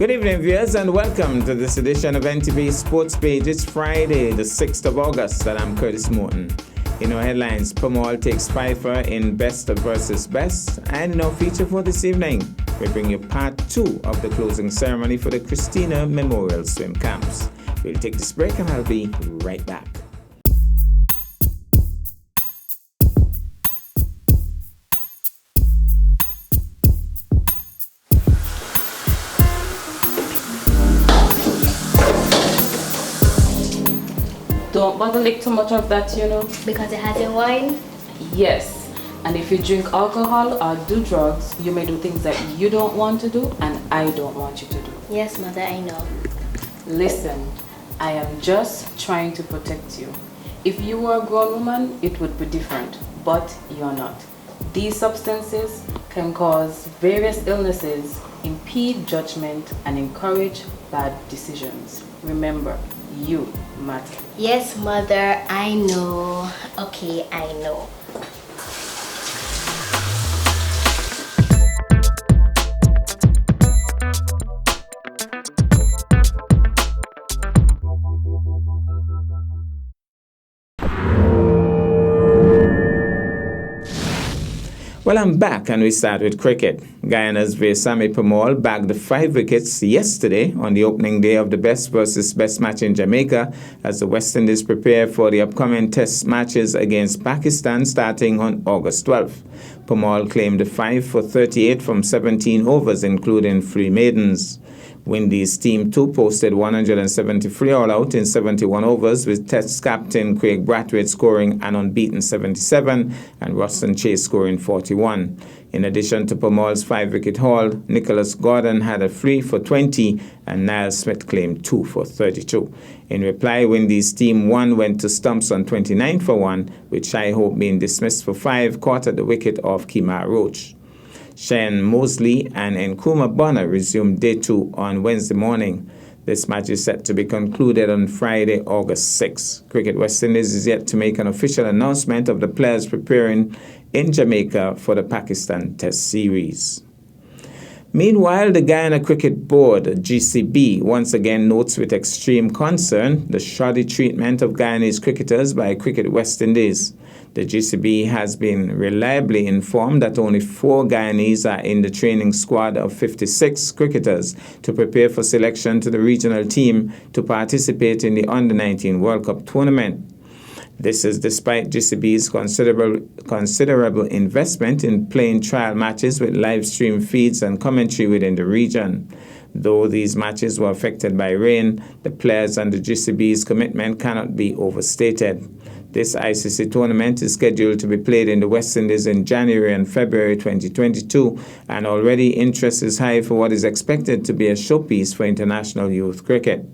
Good evening, viewers, and welcome to this edition of NTV Sports Page. It's Friday, the 6th of August, and I'm Curtis Morton. In our headlines, Pamal takes Pfeiffer in Best versus Best, and in our feature for this evening, we bring you part 2 of the closing ceremony for the Christina Memorial Swim Camps. We'll take this break, and I'll be right back. Don't bother lick too much of that, Because it has in wine? Yes. And if you drink alcohol or do drugs, you may do things that you don't want to do and I don't want you to do. Yes, Mother, I know. Listen, I am just trying to protect you. If you were a grown woman, it would be different, but you're not. These substances can cause various illnesses, impede judgment, and encourage bad decisions. Remember, you matter. Yes, Mother, I know. Okay, I know. Well, I'm back, and we start with cricket. Guyana's Veersammy Pamal bagged the 5 wickets yesterday on the opening day of the Best versus Best match in Jamaica as the West Indies prepare for the upcoming Test matches against Pakistan starting on August 12th. Pamal claimed a 5 for 38 from 17 overs, including 3 maidens. Windies Team 2 posted 173 all-out in 71 overs, with Test captain Craig Brathwaite scoring an unbeaten 77 and Ruston Chase scoring 41. In addition to Pamal's 5-wicket haul, Nicholas Gordon had a 3 for 20 and Niall Smith claimed 2 for 32. In reply, Windies Team 1 went to stumps on 29 for 1, with Shai Hope being dismissed for 5, caught at the wicket of Kemar Roach. Shane Mosley and Nkrumah Bonner resumed day 2 on Wednesday morning. This match is set to be concluded on Friday, August 6. Cricket West Indies is yet to make an official announcement of the players preparing in Jamaica for the Pakistan Test Series. Meanwhile, the Guyana Cricket Board, GCB, once again notes with extreme concern the shoddy treatment of Guyanese cricketers by Cricket West Indies. The GCB has been reliably informed that only 4 Guyanese are in the training squad of 56 cricketers to prepare for selection to the regional team to participate in the Under-19 World Cup tournament. This is despite GCB's considerable investment in playing trial matches with live stream feeds and commentary within the region. Though these matches were affected by rain, the players and the GCB's commitment cannot be overstated. This ICC tournament is scheduled to be played in the West Indies in January and February 2022, and already interest is high for what is expected to be a showpiece for international youth cricket.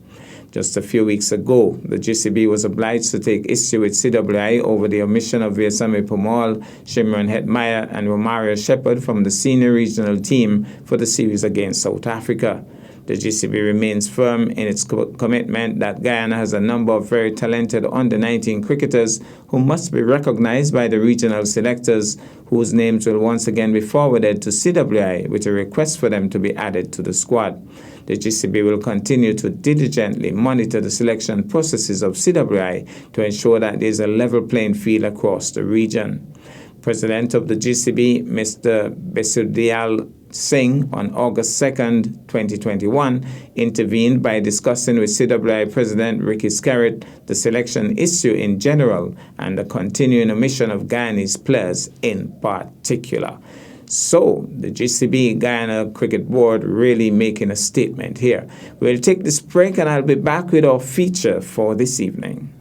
Just a few weeks ago, the GCB was obliged to take issue with CWI over the omission of Veersammy Pamal, Shimron Hetmyer, and Romario Shepherd from the senior regional team for the series against South Africa. The GCB remains firm in its commitment that Guyana has a number of very talented under-19 cricketers who must be recognized by the regional selectors, whose names will once again be forwarded to CWI with a request for them to be added to the squad. The GCB will continue to diligently monitor the selection processes of CWI to ensure that there is a level playing field across the region. President of the GCB, Mr. Besudial Singh, on August 2nd, 2021, intervened by discussing with CWI President Ricky Skerritt the selection issue in general and the continuing omission of Guyanese players in particular. So, the GCB Guyana Cricket Board really making a statement here. We'll take this break and I'll be back with our feature for this evening.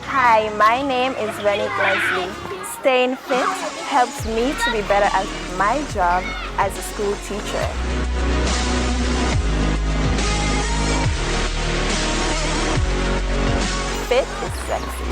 Hi, my name is Renick Leslie. Staying fit helps me to be better at my job as a school teacher. Fit is sexy.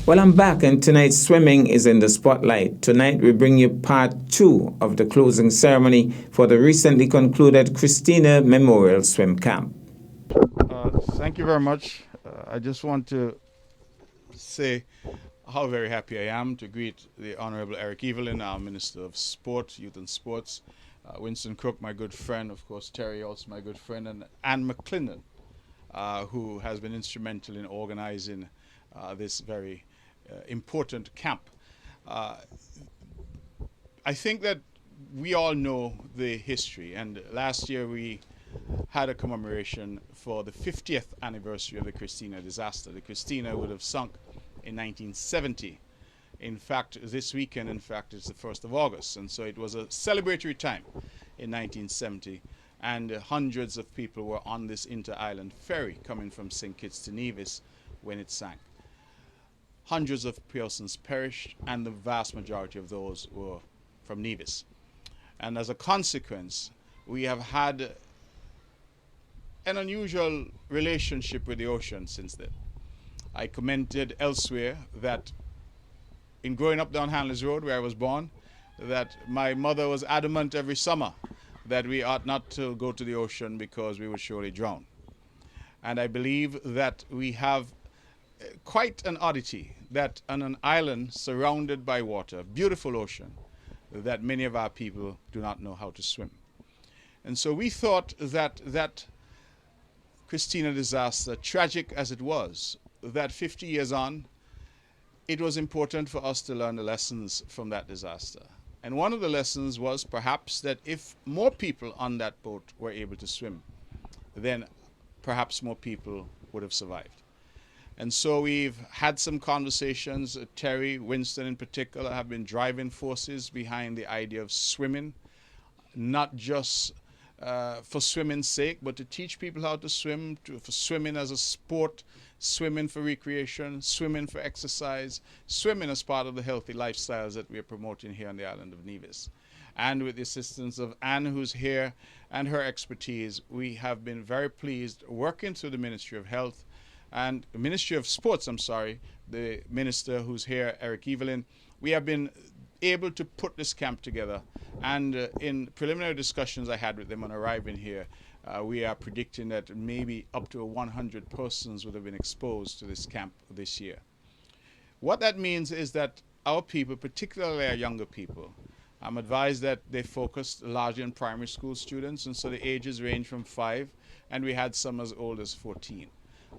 Well, I'm back, and tonight's swimming is in the spotlight. Tonight, we bring you part 2 of the closing ceremony for the recently concluded Christina Memorial Swim Camp. Thank you very much. I just want to say how very happy I am to greet the Honorable Eric Evelyn, our Minister of Sport, Youth and Sports, Winston Cook, my good friend, of course, Terry, also my good friend, and Anne McClendon, who has been instrumental in organizing this very important camp. I think that we all know the history, and last year we had a commemoration for the 50th anniversary of the Christina disaster. The Christina would have sunk in 1970. In fact, this weekend, in fact, it's the 1st of August, and so it was a celebratory time in 1970, and hundreds of people were on this inter-island ferry coming from St. Kitts to Nevis when it sank. Hundreds of persons perished, and the vast majority of those were from Nevis. And as a consequence, we have had an unusual relationship with the ocean since then. I commented elsewhere that in growing up down Hanley's Road, where I was born, that my mother was adamant every summer that we ought not to go to the ocean because we would surely drown. And I believe that we have quite an oddity that on an island surrounded by water, beautiful ocean, that many of our people do not know how to swim. And so we thought that that Christina disaster, tragic as it was, that 50 years on, it was important for us to learn the lessons from that disaster. And one of the lessons was perhaps that if more people on that boat were able to swim, then perhaps more people would have survived. And so we've had some conversations. Terry, Winston in particular, have been driving forces behind the idea of swimming, not just for swimming's sake, but to teach people how to swim, for swimming as a sport, swimming for recreation, swimming for exercise, swimming as part of the healthy lifestyles that we are promoting here on the island of Nevis. And with the assistance of Anne, who's here, and her expertise, we have been very pleased working through the Ministry of Health and the Ministry of Sports, the minister who's here, Eric Evelyn. We have been able to put this camp together, and in preliminary discussions I had with them on arriving here, we are predicting that maybe up to 100 persons would have been exposed to this camp this year. What that means is that our people, particularly our younger people, I'm advised that they focused largely on primary school students, and so the ages range from 5, and we had some as old as 14.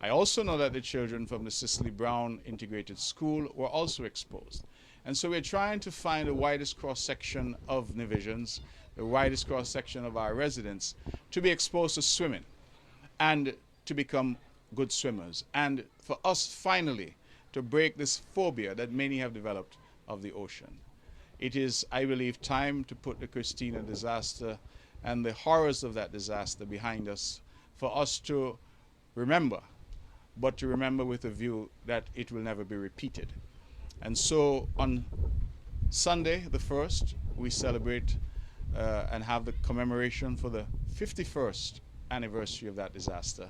I also know that the children from the Cicely Brown Integrated School were also exposed. And so we're trying to find the widest cross-section of Nevisians, the widest cross-section of our residents, to be exposed to swimming and to become good swimmers. And for us, finally, to break this phobia that many have developed of the ocean. It is, I believe, time to put the Christina disaster and the horrors of that disaster behind us, for us to remember, but to remember with a view that it will never be repeated. And so on Sunday, the 1st, we celebrate and have the commemoration for the 51st anniversary of that disaster.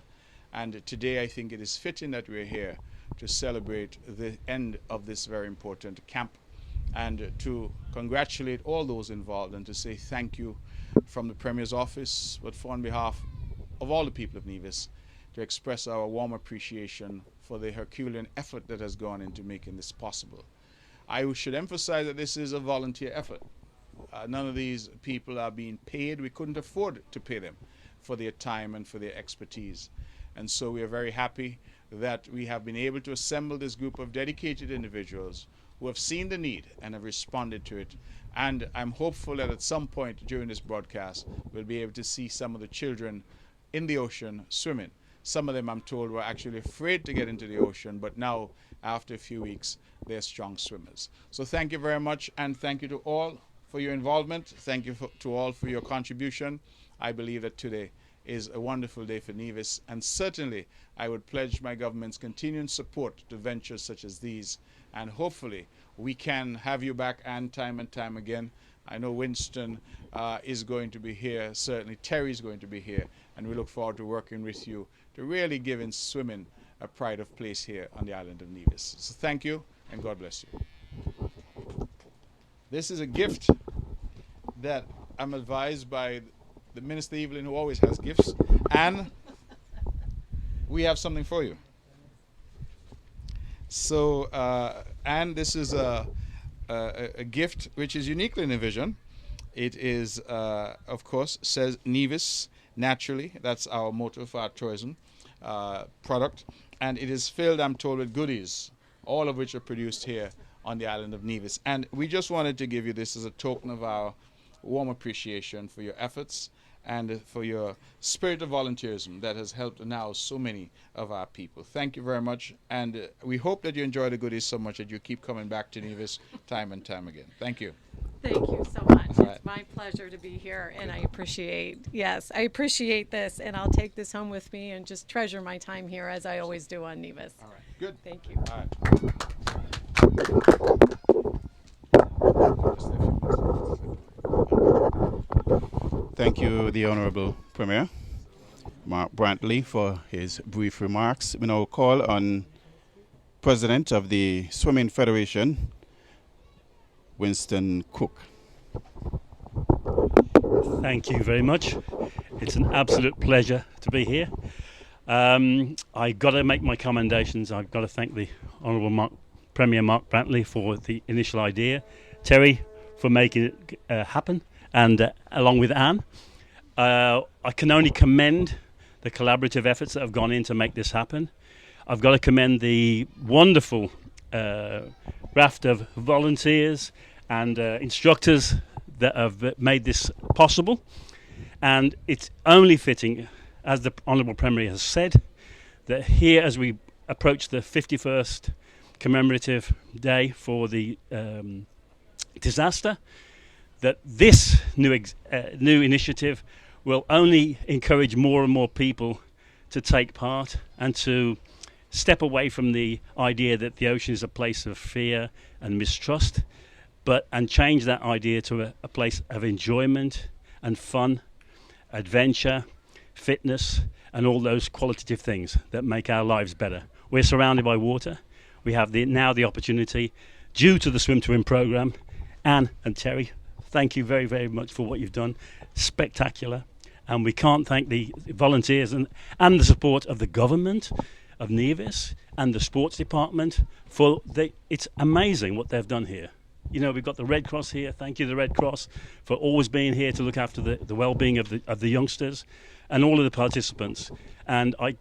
And today I think it is fitting that we're here to celebrate the end of this very important camp and to congratulate all those involved and to say thank you from the Premier's office, but on behalf of all the people of Nevis, to express our warm appreciation for the Herculean effort that has gone into making this possible. I should emphasize that this is a volunteer effort. None of these people are being paid. We couldn't afford to pay them for their time and for their expertise. And so we are very happy that we have been able to assemble this group of dedicated individuals who have seen the need and have responded to it. And I'm hopeful that at some point during this broadcast, we'll be able to see some of the children in the ocean swimming. Some of them, I'm told, were actually afraid to get into the ocean, but now, after a few weeks, they're strong swimmers. So thank you very much, and thank you to all for your involvement. Thank you to all for your contribution. I believe that today is a wonderful day for Nevis, and certainly I would pledge my government's continuing support to ventures such as these, and hopefully we can have you back and time again. I know Winston is going to be here, certainly Terry's going to be here, and we look forward to working with you to really give in swimming a pride of place here on the island of Nevis. So thank you, and God bless you. This is a gift that I'm advised by the Minister Evelyn, who always has gifts, and we have something for you. So, and this is a gift which is uniquely Nivision. It is, of course, says Nevis naturally. That's our motto for our tourism product. And it is filled, I'm told, with goodies, all of which are produced here on the island of Nevis. And we just wanted to give you this as a token of our warm appreciation for your efforts and for your spirit of volunteerism that has helped now so many of our people. Thank you very much, and we hope that you enjoy the goodies so much that you keep coming back to Nevis time and time again. Thank you. Thank you so much. All right. It's my pleasure to be here, and I appreciate this, and I'll take this home with me and just treasure my time here as I always do on Nevis. All right, good. Thank you. All right. Thank you, the Honorable Premier, Mark Brantley, for his brief remarks. We now call on President of the Swimming Federation, Winston Cook. Thank you very much. It's an absolute pleasure to be here. I got to make my commendations. I've got to thank the Honourable Premier Mark Brantley for the initial idea, Terry for making it happen, and along with Anne. I can only commend the collaborative efforts that have gone in to make this happen. I've got to commend the wonderful raft of volunteers and instructors that have made this possible. And it's only fitting, as the Honourable Premier has said, that here as we approach the 51st commemorative day for the disaster, that this new initiative will only encourage more and more people to take part and to step away from the idea that the ocean is a place of fear and mistrust, and change that idea to a place of enjoyment and fun, adventure, fitness, and all those qualitative things that make our lives better. We're surrounded by water. We have now the opportunity, due to the Swim to Win programme. Anne and Terry, thank you very, very much for what you've done. Spectacular. And we can't thank the volunteers and the support of the government of Nevis and the sports department it's amazing what they've done here. You know, we've got the Red Cross here. Thank you, the Red Cross, for always being here to look after the well-being of the youngsters and all of the participants. And I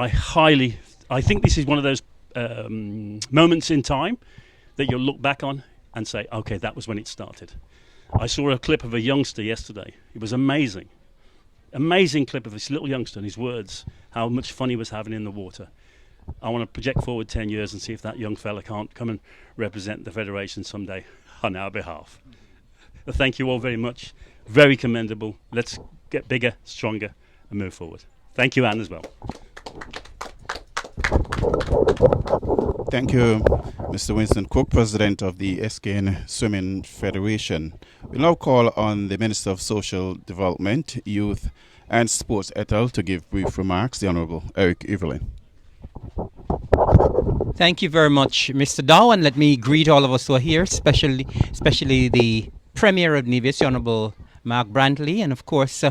think this is one of those moments in time that you'll look back on and say, okay, that was when it started. I saw a clip of a youngster yesterday. It was amazing. Amazing clip of this little youngster and his words, how much fun he was having in the water. I want to project forward 10 years and see if that young fella can't come and represent the Federation someday on our behalf. Thank you all very much. Very commendable. Let's get bigger, stronger, and move forward. Thank you, Anne, as well. Thank you, Mr. Winston Cook, President of the SKN Swimming Federation. We now call on the Minister of Social Development, Youth and Sports et al. To give brief remarks, the Honourable Eric Evelyn. Thank you very much, Mr. Dow, and let me greet all of us who are here, especially the Premier of Nevis, the Honourable Mark Brantley, and of course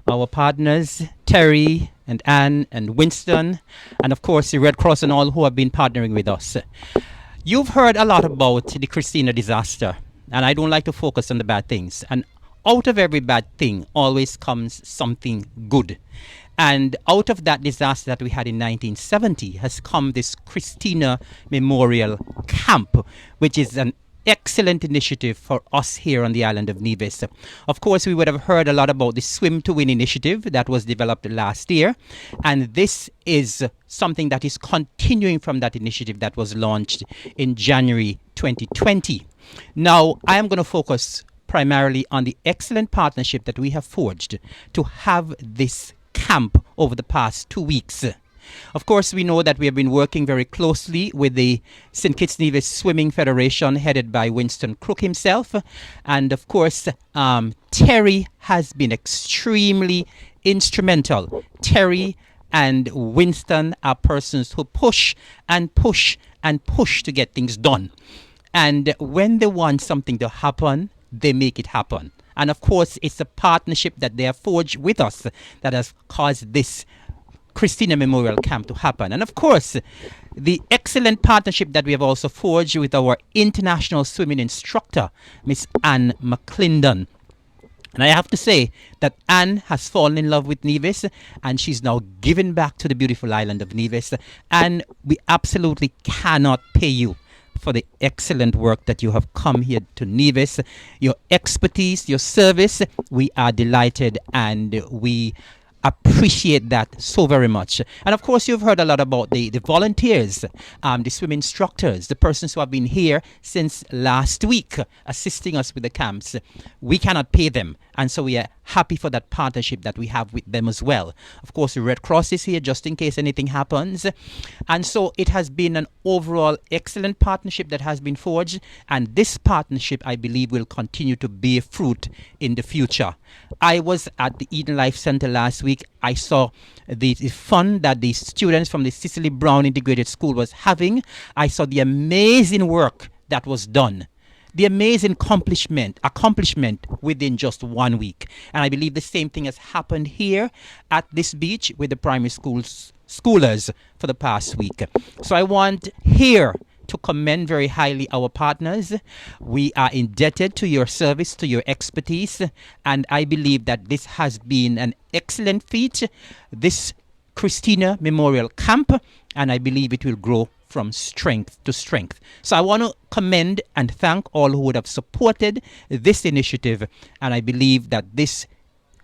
our partners, Terry and Anne and Winston, and of course the Red Cross and all who have been partnering with us. You've heard a lot about the Christina disaster, and I don't like to focus on the bad things. And out of every bad thing always comes something good. And out of that disaster that we had in 1970 has come this Christina Memorial Camp, which is an excellent initiative for us here on the island of Nevis. Of course, we would have heard a lot about the Swim to Win initiative that was developed last year. And this is something that is continuing from that initiative that was launched in January 2020. Now, I am going to focus primarily on the excellent partnership that we have forged to have this camp over the past 2 weeks. Of course, we know that we have been working very closely with the St. Kitts Nevis Swimming Federation headed by Winston Cook himself. And of course, Terry has been extremely instrumental. Terry and Winston are persons who push and push and push to get things done. And when they want something to happen, they make it happen. And of course, it's a partnership that they have forged with us that has caused this Christina Memorial Camp to happen. And of course, the excellent partnership that we have also forged with our international swimming instructor, Miss Anne McClendon. And I have to say that Anne has fallen in love with Nevis, and she's now giving back to the beautiful island of Nevis. And we absolutely cannot pay you for the excellent work that you have come here to Nevis. Your expertise, your service, we are delighted and we appreciate that so very much. And of course, you've heard a lot about the volunteers, the swim instructors, the persons who have been here since last week assisting us with the camps. We cannot pay them, and so we are happy for that partnership that we have with them as well. Of course, the Red Cross is here just in case anything happens. And so it has been an overall excellent partnership that has been forged, and this partnership, I believe, will continue to bear fruit in the future. I was at the Eden Life Center last week. I saw the fun that the students from the Cicely Brown Integrated School was having. I saw the amazing work that was done. The amazing accomplishment within just 1 week. And I believe the same thing has happened here at this beach with the primary schoolers for the past week. So I want here to commend very highly our partners. We are indebted to your service, to your expertise, and I believe that this has been an excellent feat, this Christina Memorial Camp, and I believe it will grow from strength to strength. So I want to commend and thank all who would have supported this initiative, and I believe that this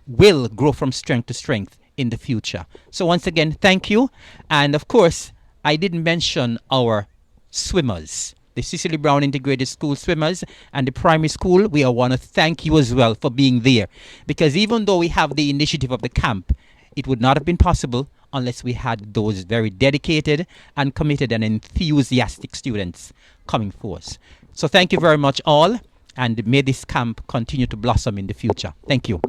will grow from strength to strength in the future. So once again, thank you. And of course, I didn't mention our swimmers, the Cicely Brown Integrated School swimmers and the primary school. We want to thank you as well for being there, because even though we have the initiative of the camp, it would not have been possible unless we had those very dedicated and committed and enthusiastic students coming forth. So thank you very much all, and may this camp continue to blossom in the future. Thank you.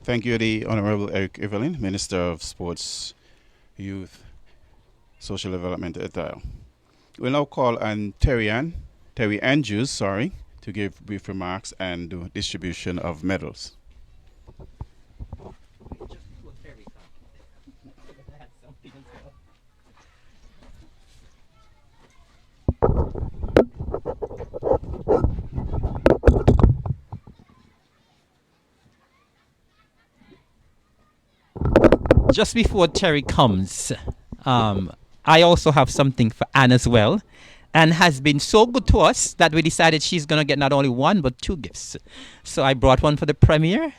Thank you, the Honorable Eric Evelyn, Minister of Sports, Youth, Social Development et al. We'll now call on Terry Andrews, to give brief remarks and do distribution of medals. Just before Terry comes, I also have something for Anne as well. Anne has been so good to us that we decided she's going to get not only one, but two gifts. So I brought one for the Premier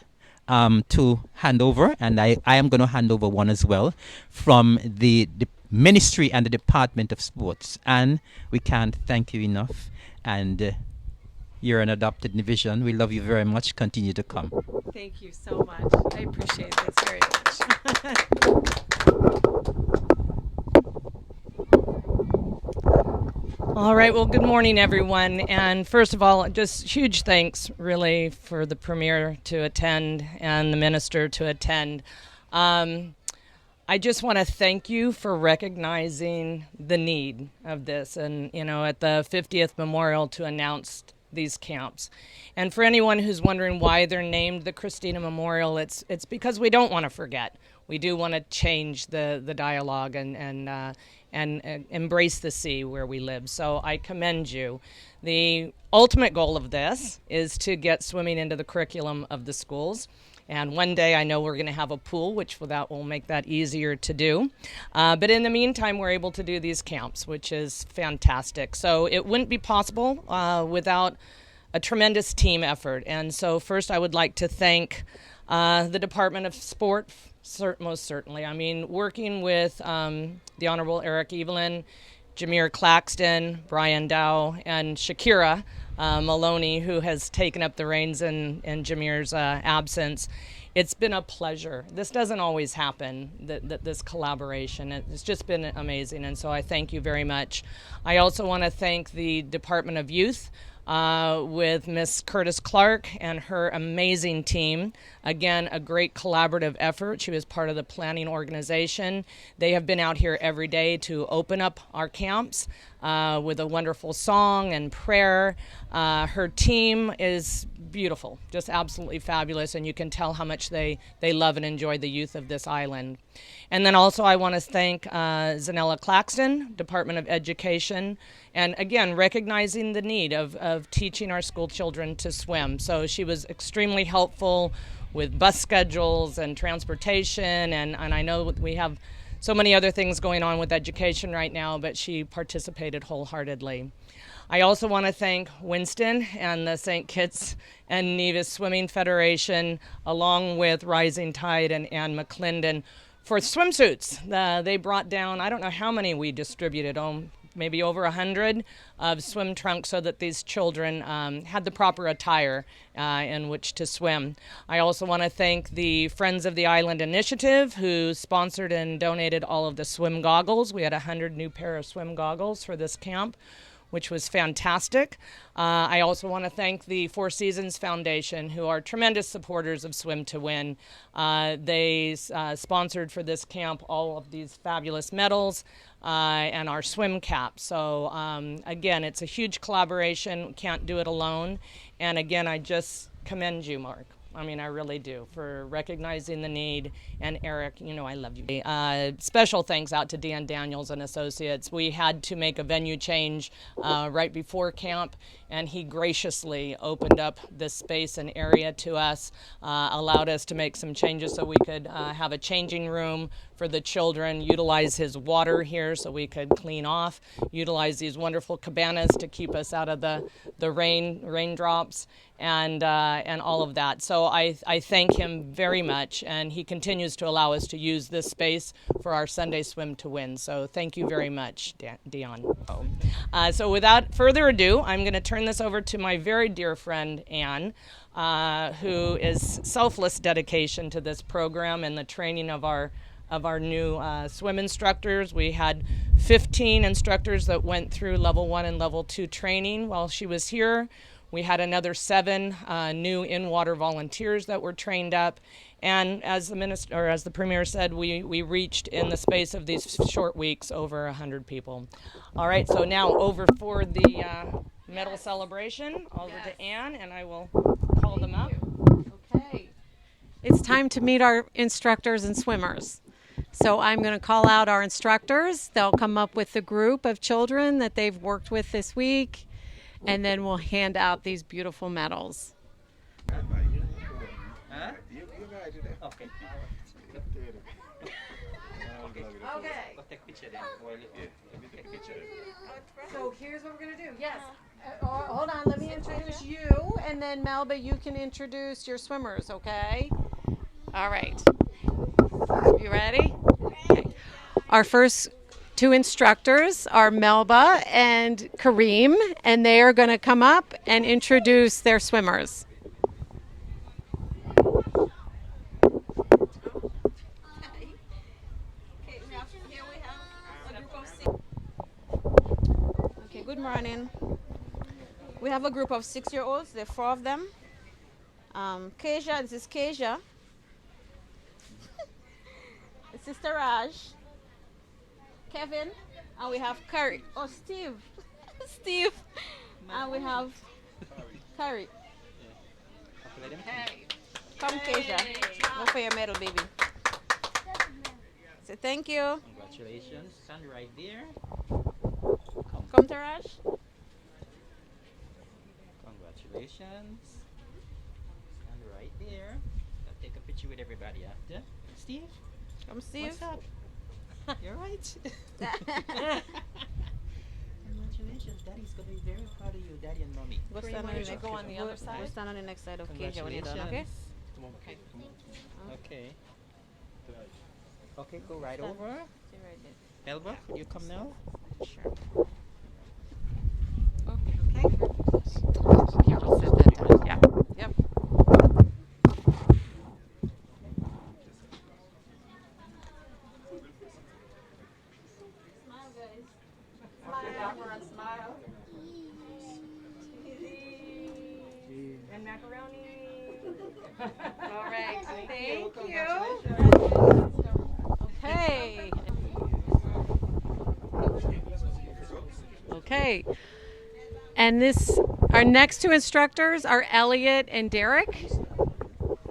to hand over, and I am going to hand over one as well from the Ministry and the Department of Sports. Anne, we can't thank you enough, and you're an adopted Nevisian. We love you very much. Continue to come. Thank you so much. I appreciate this very much. All right. Well, good morning, everyone. And first of all, just huge thanks, really, for the Premier to attend and the Minister to attend. I just want to thank you for recognizing the need of this and, at the 50th Memorial to announce these camps. And for anyone who's wondering why they're named the Christina Memorial, it's because we don't want to forget. We do want to change the dialogue and embrace the sea where we live. So I commend you. The ultimate goal of this is to get swimming into the curriculum of the schools. And one day I know we're going to have a pool, which will make that easier to do. But in the meantime, we're able to do these camps, which is fantastic. So it wouldn't be possible without a tremendous team effort. And so first I would like to thank the Department of Sport, most certainly. I mean, working with the Honorable Eric Evelyn, Jameer Claxton, Brian Dow, and Shakira Maloney, who has taken up the reins in Jameer's absence. It's been a pleasure. This doesn't always happen, this collaboration. It's just been amazing, and so I thank you very much. I also want to thank the Department of Youth with Miss Curtis Clark and her amazing team. Again, a great collaborative effort. She was part of the planning organization. They have been out here every day to open up our camps with a wonderful song and prayer. Her team is beautiful, just absolutely fabulous, and you can tell how much they love and enjoy the youth of this island. And then also I want to thank Zanella Claxton, Department of Education, and again, recognizing the need of teaching our school children to swim. So she was extremely helpful with bus schedules and transportation, and I know we have so many other things going on with education right now, but she participated wholeheartedly. I also want to thank Winston and the St. Kitts and Nevis Swimming Federation, along with Rising Tide and Ann McClendon, for swimsuits. They brought down, I don't know how many we distributed, maybe over 100 of swim trunks so that these children had the proper attire in which to swim. I also want to thank the Friends of the Island Initiative, who sponsored and donated all of the swim goggles. We had 100 new pair of swim goggles for this camp, which was fantastic. I also want to thank the Four Seasons Foundation, who are tremendous supporters of Swim to Win. They sponsored for this camp all of these fabulous medals and our swim cap. So again, it's a huge collaboration. We can't do it alone. And again, I just commend you, Mark. I mean, I really do, for recognizing the need. And Eric, you know I love you. Special thanks out to Dan Daniels and Associates. We had to make a venue change right before camp, and he graciously opened up this space and area to us, allowed us to make some changes so we could have a changing room for the children, utilize his water here so we could clean off, utilize these wonderful cabanas to keep us out of the raindrops, and all of that. So I thank him very much, and he continues to allow us to use this space for our Sunday Swim to Win. So thank you very much, Dion. So without further ado, I'm going to turn this over to my very dear friend, Ann, who is selfless dedication to this program and the training of our new swim instructors. We had 15 instructors that went through level 1 and level 2 training while she was here. We had another 7 new in-water volunteers that were trained up. And as the Premier said, we reached in the space of these short weeks over 100 people. All right, so now over for the medal celebration. Over to Ann, and I will call them up. Okay. It's time to meet our instructors and swimmers. So I'm going to call out our instructors. They'll come up with the group of children that they've worked with this week, and then we'll hand out these beautiful medals. Okay. So here's what we're going to do. Yes. Hold on. Let me introduce you, and then Melba, you can introduce your swimmers, okay? All right. You ready? Okay. Our first 2 instructors are Melba and Kareem, and they are going to come up and introduce their swimmers. Okay, good morning. We have a group of 6-year-olds. There are 4 of them. Keisha, this is Keisha. Sister Raj, Kevin, and we have Curry. Oh, Steve. Steve. And we have Curry. Hey. Come, Keisha. Go for your medal, baby. Say thank you. Congratulations. Stand right there. Come, Taraj. Congratulations. Stand right there. I'll take a picture with everybody after. Steve? Come, Steve. What's up? You're right. Congratulations. Daddy's going to be very proud of you, Daddy and Mommy. Go stand on the next go on the other side. Go stand on the next side of Keisha when you're done, okay? Okay. Okay. Okay, go right over. Stay right there. Elba, you come now? Sure. Okay. Okay, we'll set that down. Yeah. Yep. Smile, guys. Smile. Smile. macaroni. All right, thank you. Okay. Okay. And our next two instructors are Elliot and Derek.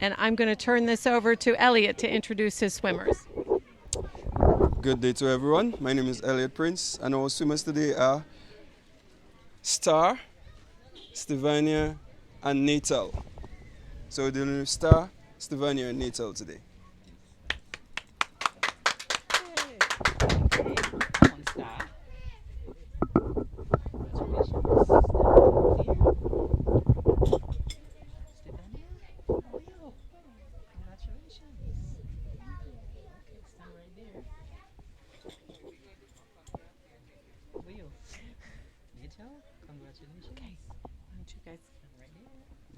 And I'm going to turn this over to Elliot to introduce his swimmers. Good day to everyone. My name is Elliot Prince, and our swimmers today are Star, Stevania, and Natal. So we're dealing with Star, Stevania, and Natal today.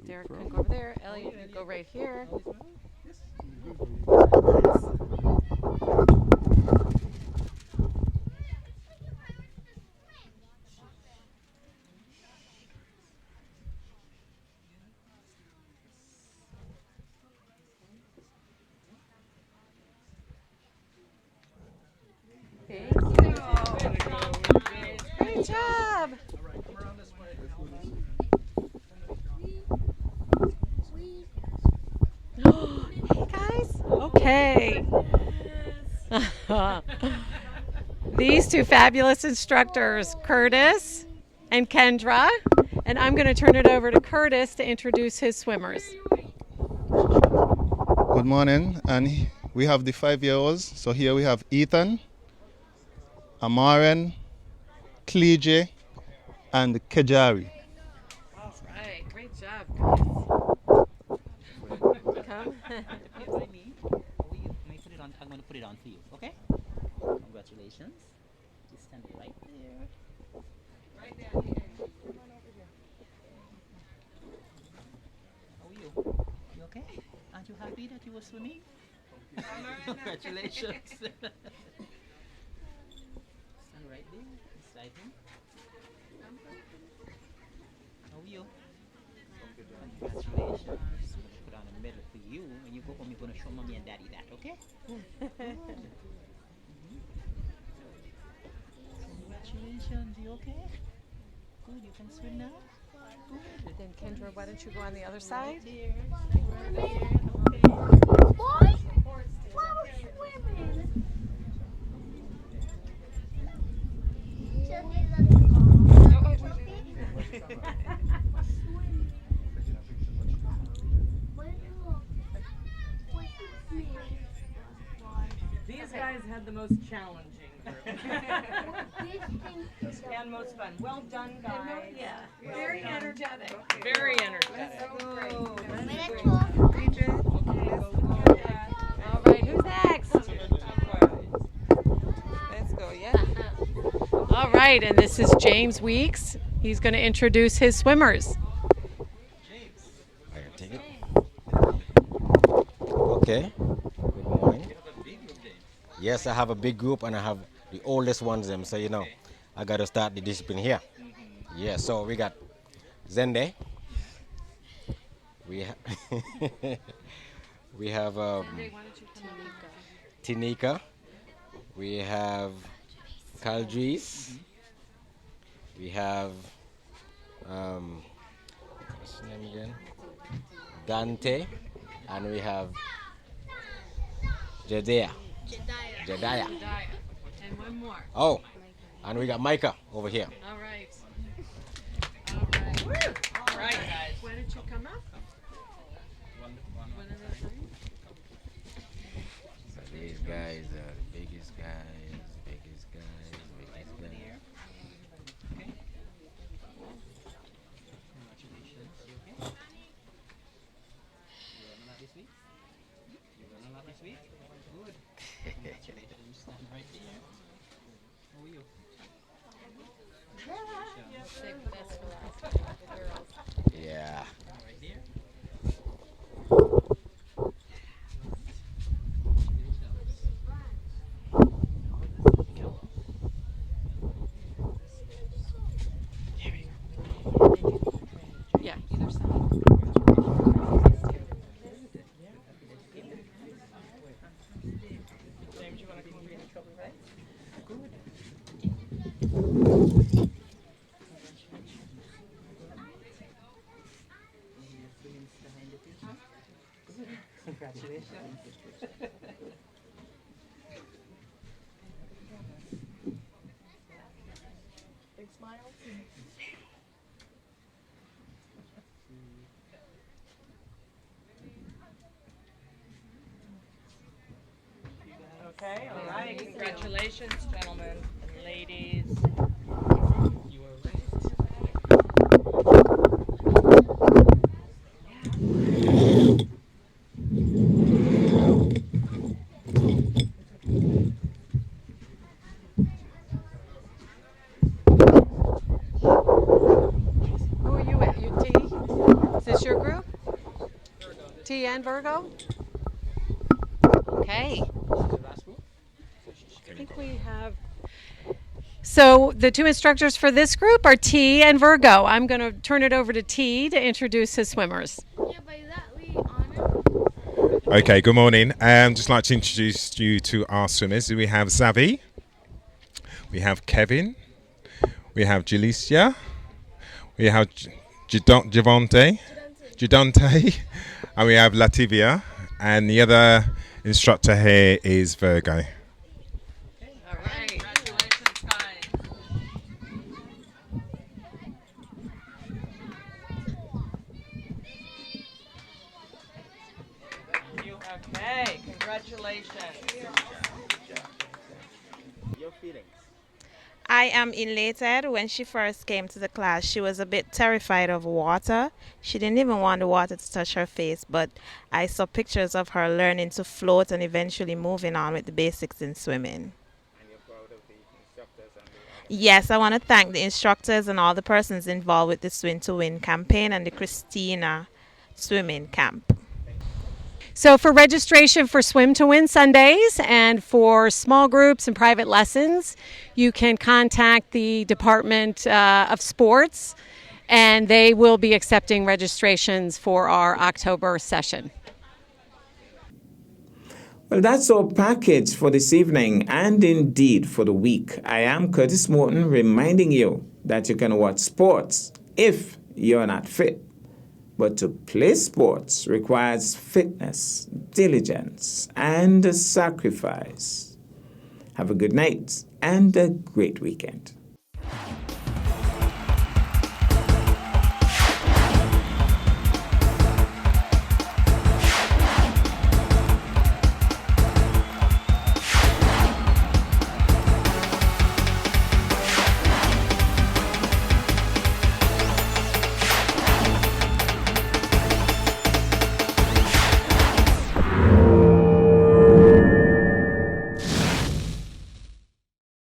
Derek can go over there. Elliot can go right here. Thank you. Great job. Hey guys. Okay. These two fabulous instructors, Curtis and Kendra, and I'm going to turn it over to Curtis to introduce his swimmers. Good morning, and we have the 5-year-olds. So here we have Ethan, Amaren, Cleje, and Kejari. All right, great job. Come. I'm going to put it on for you, okay? Congratulations. Just stand right there. Right down here. Come on over here. How are you? You okay? Aren't you happy that you were swimming? Congratulations. Stand right there. Beside him. How are you? Congratulations. I'm going to put on a medal for you. When you go home, you're going to show mommy and daddy that, okay? Congratulations. You okay? Good. You can swim now? Good. Then Kendra, why don't you go on the other side? There. These guys had the most challenging group. And most fun. Well done, guys. Yeah. Very energetic. Very energetic. All right, who's next? Let's go, yeah. All right, and this is James Weeks. He's going to introduce his swimmers. I can take it. Okay. Good morning. Yes, I have a big group and I have the oldest ones them, so I got to start the discipline here. Yeah, so we got Zende. We we have Tinika. We have Caldries. We have what's his name again? Dante, and we have Jedediah. And one more. Oh, and we got Micah over here. All right. All right. Woo. All right, guys. Why don't you come up? One at a time. So these guys are the biggest guys. Yeah. Yeah, either side. Congratulations. Big smile. Okay, all right. Congratulations, gentlemen and ladies. You were Who are you with? You T? Is this your group? T and Virgo? Okay. I think we have. So the two instructors for this group are T and Virgo. I'm going to turn it over to T to introduce his swimmers. Okay, good morning. Just like to introduce you to our swimmers. We have Zavi, we have Kevin, we have Jalicia, we have Javante, and we have Lativia, and the other instructor here is Virgo. all right. Congratulations, guys. Okay, congratulations. Your feelings? I am elated. When she first came to the class, she was a bit terrified of water. She didn't even want the water to touch her face, but I saw pictures of her learning to float and eventually moving on with the basics in swimming. And you're proud of the instructors and Yes, I want to thank the instructors and all the persons involved with the Swim to Win campaign and the Christina Swimming Camp. So for registration for Swim to Win Sundays and for small groups and private lessons, you can contact the Department of Sports, and they will be accepting registrations for our October session. Well, that's our package for this evening and indeed for the week. I am Curtis Morton reminding you that you can watch sports if you're not fit. But to play sports requires fitness, diligence, and sacrifice. Have a good night and a great weekend.